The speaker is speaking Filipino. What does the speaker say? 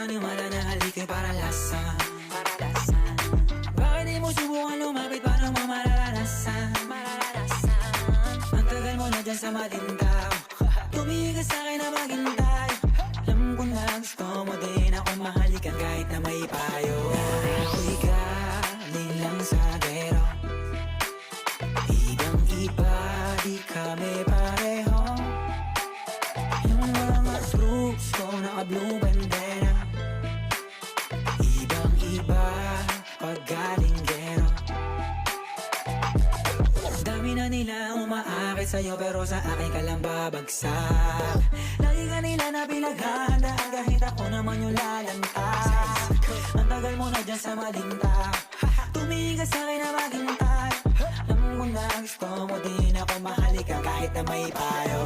maniwala na halika para lasan. Bakit di mo subukan lumapit, paano mo mararanasan? Ang tagal mo na dyan sa malintaw, tumigil ka sa'kin na maghintay. Alam ko na gusto mo din ako mahalikan kahit na may payo. Ako'y galing lang sa gero, ibang iba, di kami pareho. Yung mga troops ko naka-blue bandera, ibang iba pag galing gero. Dami na nila umaakit sa'yo pero sa akin ka lang babagsak. Lagi ka nila na pinaghahandaan kahit ako naman yung lalantad. Ang tagal mo na dyan sa malinta, tumingin ka sa'kin na maghintay. Alam mo na gusto mo din ako mahalikan kahit na may payo.